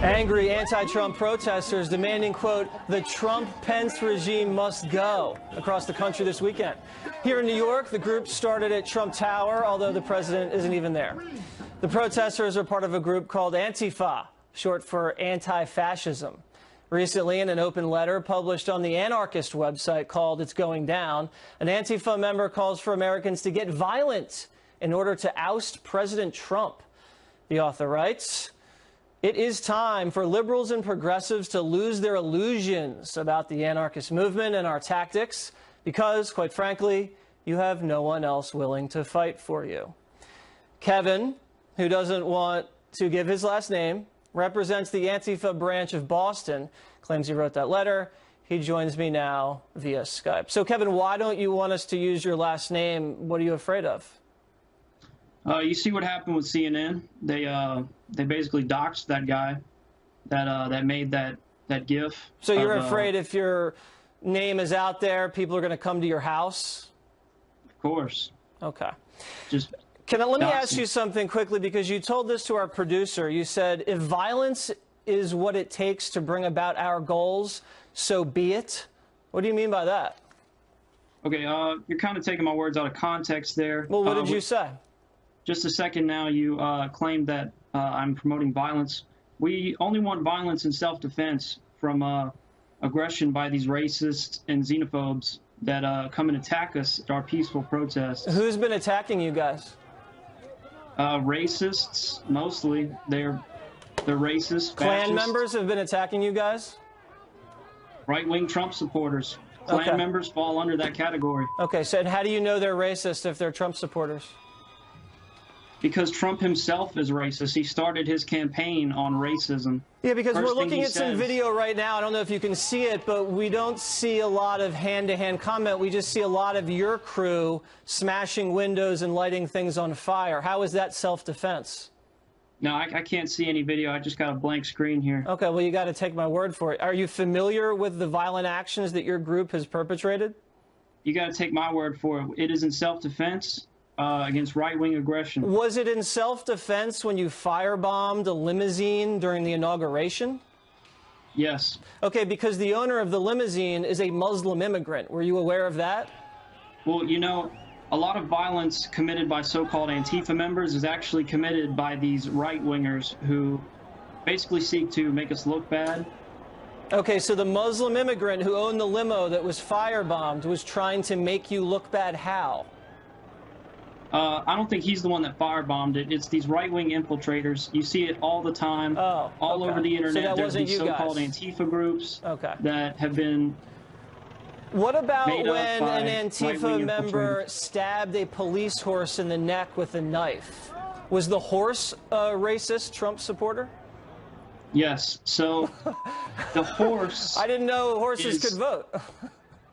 Angry anti-Trump protesters demanding, quote, the Trump-Pence regime must go across the country this weekend. Here in New York, the group started at Trump Tower, although the president isn't even there. The protesters are part of a group called Antifa, short for anti-fascism. Recently, in an open letter published on the anarchist website called It's Going Down, an Antifa member calls for Americans to get violent in order to oust President Trump. The author writes, it is time for liberals and progressives to lose their illusions about the anarchist movement and our tactics because, quite frankly, you have no one else willing to fight for you. Kevin, who doesn't want to give his last name, represents the Antifa branch of Boston, claims he wrote that letter. He joins me now via Skype. So, Kevin, why don't you want us to use your last name? What are you afraid of? You see what happened with CNN? They basically doxed that guy that made that GIF. So you're afraid if your name is out there, people are going to come to your house? Of course. Okay. Just let me ask you something quickly, because you told this to our producer. You said, if violence is what it takes to bring about our goals, so be it. What do you mean by that? Okay, you're kind of taking my words out of context there. Well, what did you say? Just a second now, you claimed that I'm promoting violence. We only want violence in self-defense from aggression by these racists and xenophobes that come and attack us at our peaceful protests. Who's been attacking you guys? Racists, mostly. They're racist. Klan members have been attacking you guys? Right-wing Trump supporters. Klan members fall under that category. Okay, so how do you know they're racist if they're Trump supporters? Because Trump himself is racist. He started his campaign on racism. Yeah, because we're looking at some video right now. I don't know if you can see it, but we don't see a lot of hand-to-hand comment. We just see a lot of your crew smashing windows and lighting things on fire. How is that self-defense? No, I can't see any video. I just got a blank screen here. Okay, well, you got to take my word for it. Are you familiar with the violent actions that your group has perpetrated? You got to take my word for it. It is in self-defense. Against right-wing aggression. Was it in self-defense when you firebombed a limousine during the inauguration? Yes. Okay, because the owner of the limousine is a Muslim immigrant. Were you aware of that? Well, you know, a lot of violence committed by so-called Antifa members is actually committed by these right-wingers who basically seek to make us look bad. Okay, so the Muslim immigrant who owned the limo that was firebombed was trying to make you look bad how? I don't think he's the one that firebombed it. It's these right-wing infiltrators. You see it all the time, all over the internet. So there's these so-called Antifa groups that have been What about when an Antifa member stabbed a police horse in the neck with a knife? Was the horse a racist Trump supporter? Yes. So the horse... I didn't know horses could vote.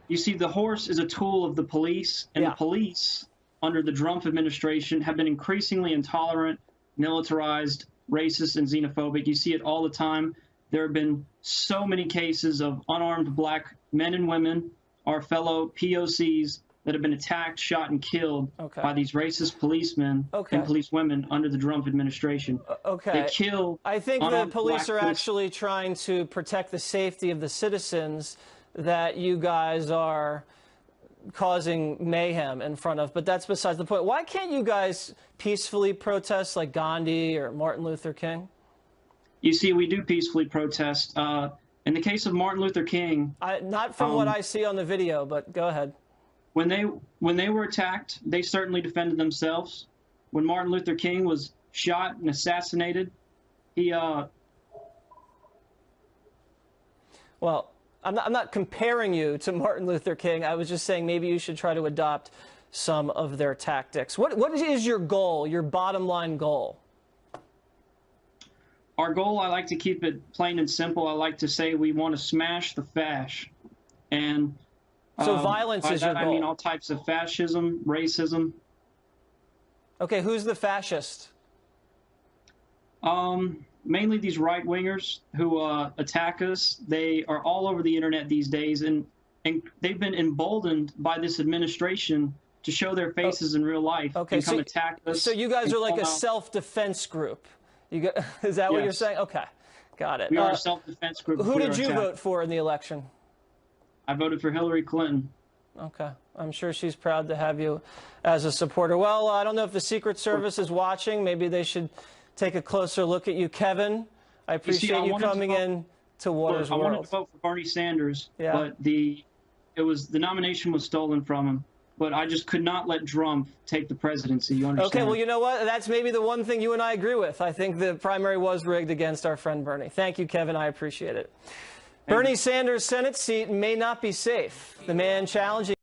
You see, the horse is a tool of the police, and the police under the Trump administration have been increasingly intolerant, militarized, racist, and xenophobic. You see it all the time. There have been so many cases of unarmed black men and women, our fellow POCs, that have been attacked, shot, and killed by these racist policemen and policewomen under the Trump administration. They kill. I think the police are actually trying to protect the safety of the citizens that you guys are causing mayhem in front of, but that's besides the point. Why can't you guys peacefully protest like Gandhi or Martin Luther King? You see, we do peacefully protest. In the case of Martin Luther King... not from what I see on the video, but go ahead. When they were attacked, they certainly defended themselves. When Martin Luther King was shot and assassinated, he... Well, I'm not comparing you to Martin Luther King. I was just saying maybe you should try to adopt some of their tactics. What is your goal, your bottom line goal? Our goal, I like to keep it plain and simple. I like to say we want to smash the fash. And so violence is your goal. I mean all types of fascism, racism. Okay, who's the fascist? Mainly these right-wingers who attack us. They are all over the internet these days, and they've been emboldened by this administration to show their faces in real life and come attack us. So you guys are like a self-defense group. Is that what you're saying? Okay. Got it. We are a self-defense group. Who did you vote for in the election? I voted for Hillary Clinton. Okay. I'm sure she's proud to have you as a supporter. Well, I don't know if the Secret Service is watching. Maybe they should take a closer look at you. Kevin, I appreciate you coming in to Watters World. I wanted to vote for Bernie Sanders, but the nomination was stolen from him. But I just could not let Trump take the presidency. You understand? Okay, well, you know what? That's maybe the one thing you and I agree with. I think the primary was rigged against our friend Bernie. Thank you, Kevin. I appreciate it. Bernie Sanders' Senate seat may not be safe. The man challenging